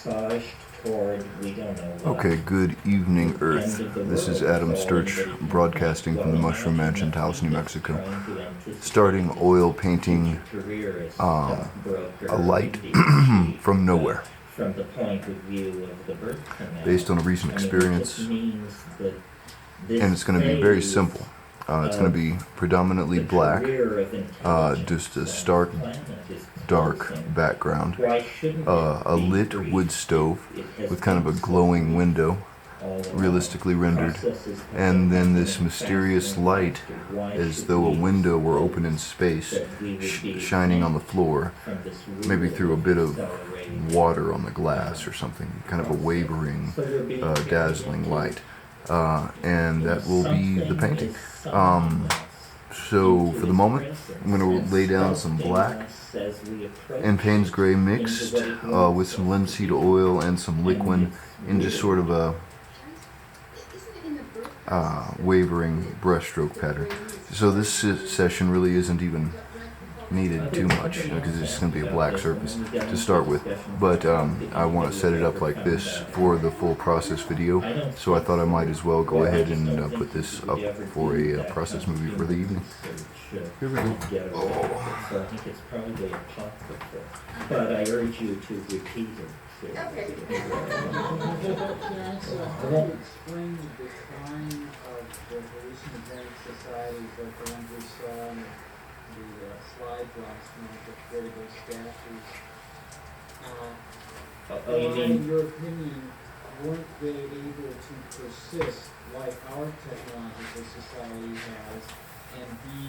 massaged toward, we don't know what. Okay, good evening, Earth. End of the This is world. Adam So Sturch, everybody can broadcasting from the well Mushroom imagine Mansion, Taos, New that's Mexico. trying to anticipate Starting his oil painting future career as a stockbroker light or maybe from nowhere, from the point of view of the birth canal. based on a recent I mean, it experience, just means that this and it's going to be very phase simple. It's going to be predominantly the black, career of intelligence just a on stark, the planet is dark closing. background, Why shouldn't a it be lit brief wood stove if it has with kind of a been so glowing brief window, all along? realistically rendered, Processes have and been then happening this mysterious faster and light, faster. Why as should though a we window were suppose open in space, that we would be shining on the exempt floor, from this maybe rule through a bit of accelerating water on the glass or something, kind of a wavering, So we're being dazzling into, light, and that will be the something painting. is summoning us So into for the its moment, presence I'm going and to lay down some sculpting black us as we approach and Payne's Gray into mixed what it means with some us linseed to be. oil and some liquid And in just it's sort of a wavering brushstroke pattern. So this session really isn't even needed too much because it's just going to be a black surface to start with, but I want to set it up like this for the full process video, so I thought I might as well go ahead and put this up for a process movie for the evening. Here we go. So I think it's probably apocryphal, but I urge you to repeat it. Okay. Can I explain the decline of the hallucinogenic societies like the ones we saw in the slide last night, the critical statues? Oh, you Why, mean, in your opinion, weren't they able to persist like our technological society has and be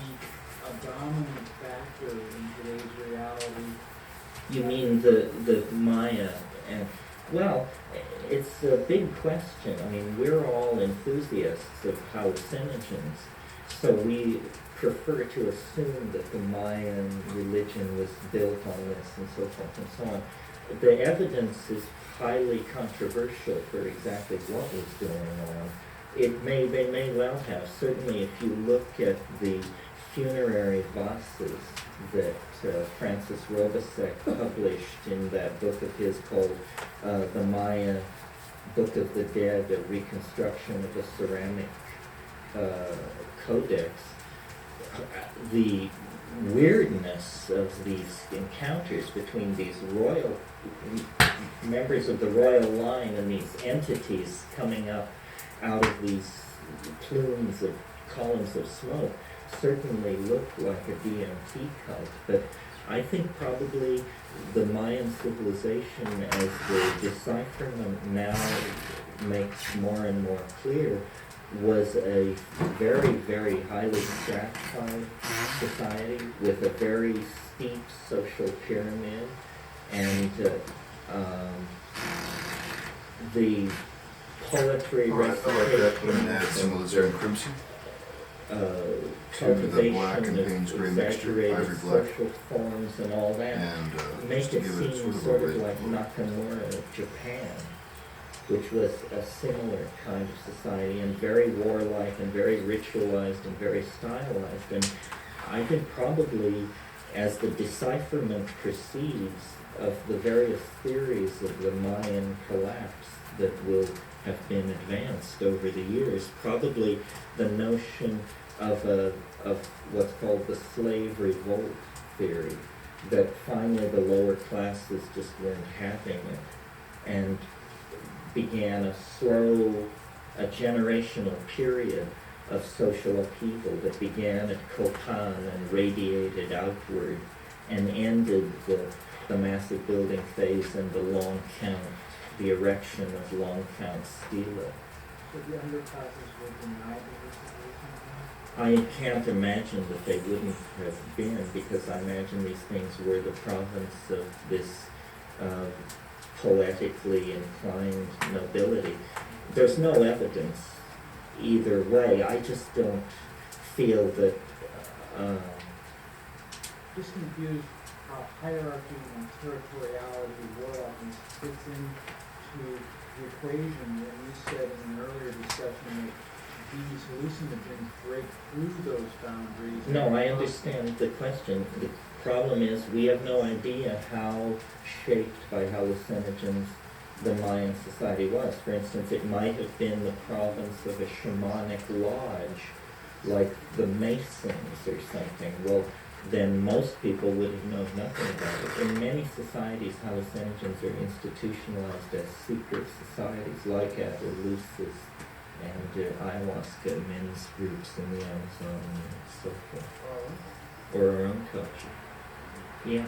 a dominant factor in today's reality? you mean the Maya? And, well, it's a big question. I mean, we're all enthusiasts of hallucinogens, so we prefer to assume that the Mayan religion was built on this and so forth and so on. The evidence is highly controversial for exactly what was going on. They may well have. Certainly, if you look at the funerary vases that Francis Robesek published in that book of his called The Maya Book of the Dead, a reconstruction of a ceramic codex, the weirdness of these encounters between these royal members of the royal line and these entities coming up out of these plumes of columns of smoke certainly looked like a DMT cult, but I think probably the Mayan civilization, as the decipherment now makes more and more clear, was a very, very highly stratified society with a very steep social pyramid, and the poetry Some alizarin crimson. cultivation black and of Payne's Gray mixture, exaggerated ivory black. social forms and all that And make just to it give it seem sort of a red like look. Nakamura of Japan, which was a similar kind of society and very warlike and very ritualized and very stylized. And I think probably as the decipherment proceeds of the various theories of the Mayan collapse that will have been advanced over the years, probably the notion of what's called the slave revolt theory, that finally the lower classes just weren't having it, and began a generational period of social upheaval that began at Copan and radiated outward and ended the massive building phase and the long count, the erection of long count stela. So the underclasses were denied the I can't imagine that they wouldn't have been, because I imagine these things were the province of this poetically inclined nobility. There's no evidence either way. I just don't feel that. Just confused how hierarchy and territoriality, warlockness fits into the equation when you said in an earlier discussion that these hallucinogens break through those boundaries. No, I understand the question. The problem is we have no idea how shaped by hallucinogens the Mayan society was. For instance, it might have been the province of a shamanic lodge, like the Masons or something. Well, then most people would have known nothing about it. In many societies, house engines are institutionalized as secret societies, like at Eleusis and ayahuasca men's groups in the Amazon and so forth. Or our own culture. Yeah.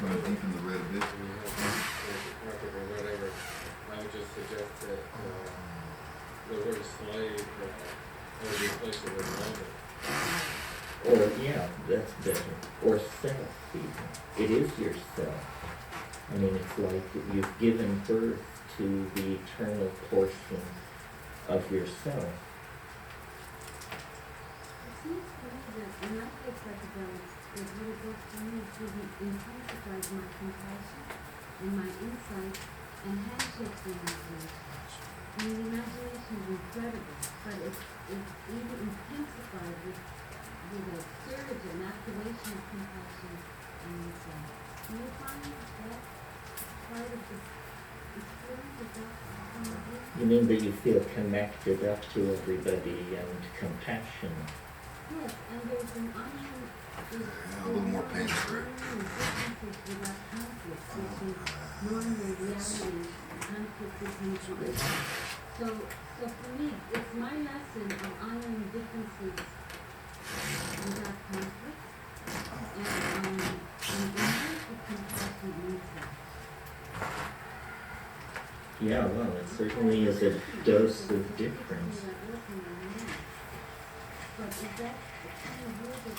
Right, deep in the red a bit. Or whatever, I would just suggest that the word slave or replace it with mother. Or, yeah, that's better. Or self, even. It is yourself. I mean, it's like you've given birth to the eternal portion of yourself. It seems to me that when I take psychedelics, it really goes for me to intensifies my compassion and my insight and handshakes the imagination. I mean, the imagination is incredible, but it's even intensified with a surge and activation of compassion and insight. Do you find that part of this experience? Is that some of it? You mean that you feel connected up to everybody and compassion? Yes, and there's an unknown. Yeah, a little more pain spray. Differences without conflict, which is normal reality, conflict is mutual. So for me, it's my lesson of honoring differences without conflict, and embrace with compassion and insight. Yeah, well, it certainly is a dose of difference. But is that the kind of word that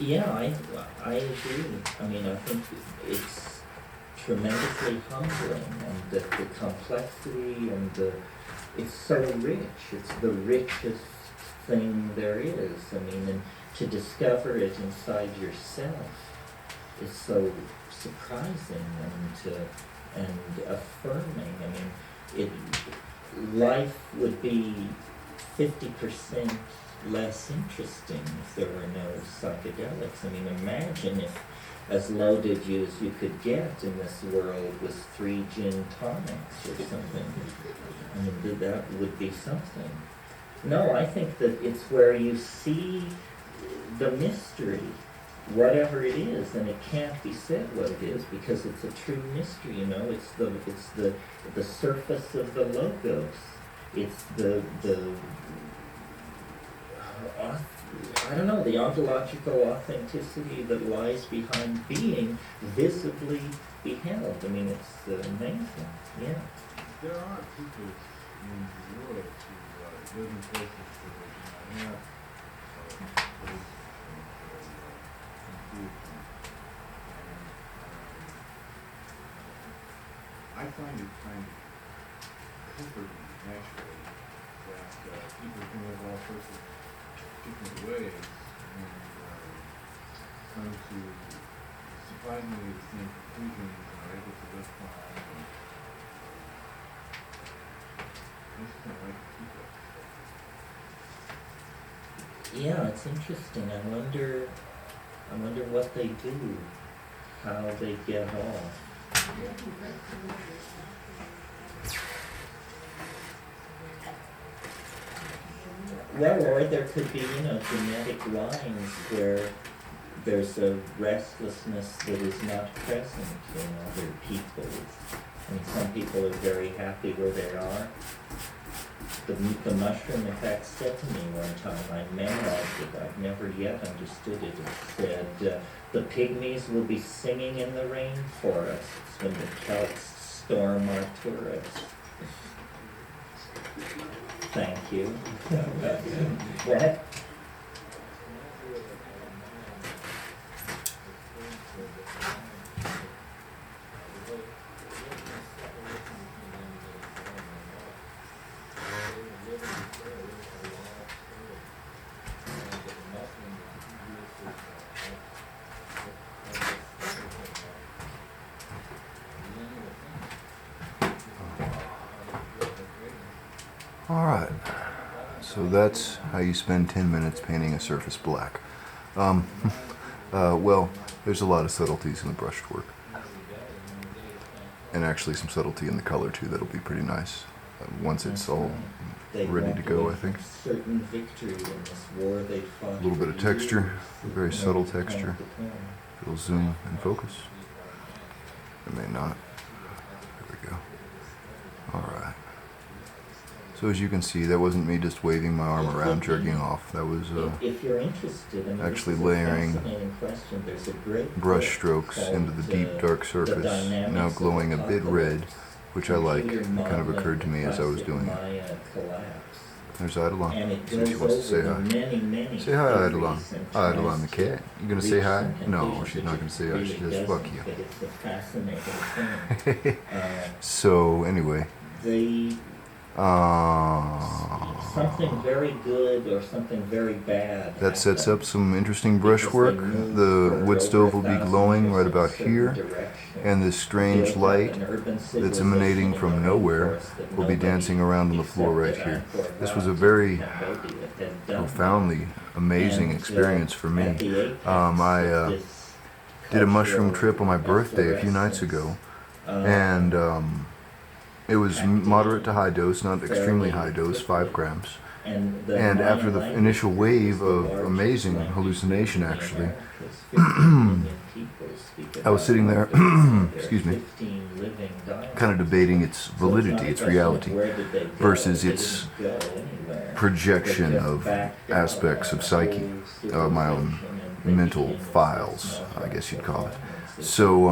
Yeah, I agree. I mean, I think it's tremendously humbling, and the complexity and it's so rich. It's the richest thing there is. I mean, and to discover it inside yourself is so surprising and affirming. I mean, life would be 50% less interesting if there were no psychedelics. I mean, imagine if as loaded as you could get in this world was 3 gin tonics or something. I mean, that would be something. No, I think that it's where you see the mystery, whatever it is, and it can't be said what it is because it's a true mystery. You know, it's the surface of the logos. It's the I don't know, the ontological authenticity that lies behind being visibly beheld. I mean, it's amazing. Yeah. There are people in the world who live in places where they do not have police and I find it kind of comforting, actually, that people can live all sorts of different ways and come to surprisingly the same conclusions and are able to live fine. And, I just don't like people. Yeah, it's interesting. I wonder what they do, how they get off. Well, or there could be, genetic lines where there's a restlessness that is not present in other people. I mean, some people are very happy where they are. The mushroom, in fact, said to me one time, I memorized it, I've never yet understood it. It said, the pygmies will be singing in the rainforests when the Celts storm our tourists. Thank you. What? Alright, so that's how you spend 10 minutes painting a surface black. Well, there's a lot of subtleties in the brushwork. And actually some subtlety in the color too that'll be pretty nice once it's all ready to go, I think. Certain victory in this war they fought. A little bit of texture, very subtle texture. It'll zoom and focus. It may not. There we go. Alright. So as you can see, that wasn't me just waving my arm around, jerking off. That was If you're interested, I mean, actually this is a layering fascinating question. There's a great brush book strokes into the called, deep dark The surface, Dynamics now of glowing a bit red, which I like. It Computer kind of occurred to me as I was Modeling doing it. Maya Collapse. There's Eidolon. And it See if goes she wants to over say the hi. many Say hi, theories Eidolon. and Hi, Eidolon the tries to cat. You gonna say reach hi? some No, conclusions, she's not gonna say hi. which She it says really fuck doesn't, you. but it's a fascinating thing. So anyway, The something very good or something very bad. that sets up happens some interesting because they brushwork. move The for wood over stove will be 1,000 glowing years right in a about certain here, direction. and this strange Built up light an urban that's emanating civilization from in the nowhere rainforest that will be nobody dancing around on the floor right except here. Angkor This was a Wat very in Cambodia had done. profoundly amazing And, experience for at me. the apex I of this did a mushroom cultural trip on my birthday a few nights efflorescence, ago, and it was moderate to high dose, not extremely high dose, 5 grams. and after the initial wave of amazing hallucination, actually, I was sitting there, excuse me, kind of debating its validity, its reality, versus its projection of aspects of psyche, my own mental files, I guess you'd call it. So,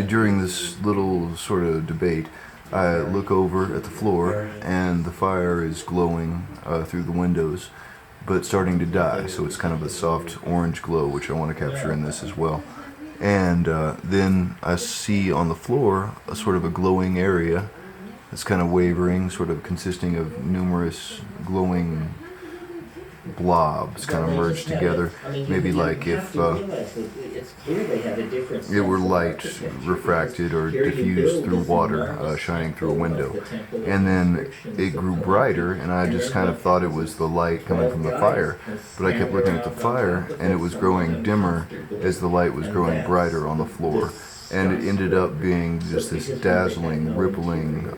during this little sort of debate, I look over at the floor and the fire is glowing through the windows, but starting to die, so it's kind of a soft orange glow, which I want to capture in this as well. And then I see on the floor a sort of a glowing area that's kind of wavering, sort of consisting of numerous glowing blobs kind of merged together. Maybe like if it were light refracted or diffused through water shining through a window. And then it grew brighter, and I just kind of thought it was the light coming from the fire. But I kept looking at the fire, and it was growing dimmer as the light was growing brighter on the floor. And it ended up being just this dazzling, rippling,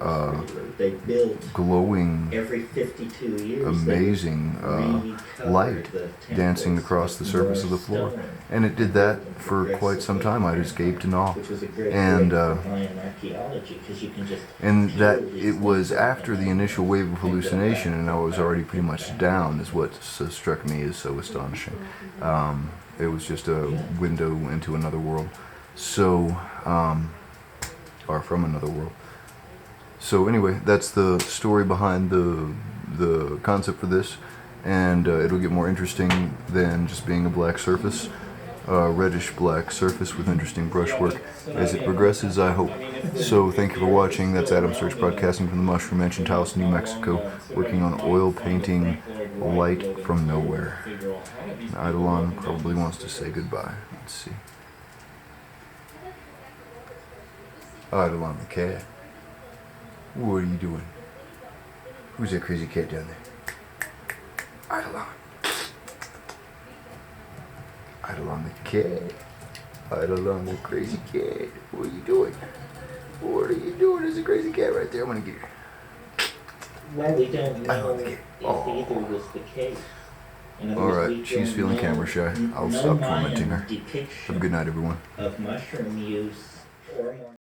glowing, amazing light dancing across the surface of the floor. And it did that for quite some time. I just gaped in awe. And that it was after the initial wave of hallucination, and I was already pretty much down, is what struck me as so astonishing. It was just a window into another world. So, or from another world. So anyway, that's the story behind the concept for this, and it'll get more interesting than just being a black surface, reddish black surface with interesting brushwork as it progresses, I hope. So thank you for watching. That's Adam Sturch broadcasting from the Mushroom Mansion, Taos, New Mexico, working on oil painting Light from Nowhere. Eidolon probably wants to say goodbye. Let's see. Eidolon the cat. What are you doing? Who's that crazy cat down there? Eidolon. Eidolon the cat. Eidolon the crazy cat. What are you doing? What are you doing? There's a crazy cat right there. I'm gonna get her. Well, we don't know the if cat. either was the case. Alright, she's feeling camera shy. I'll stop tormenting her. Have a good night, everyone. Of mushroom use or more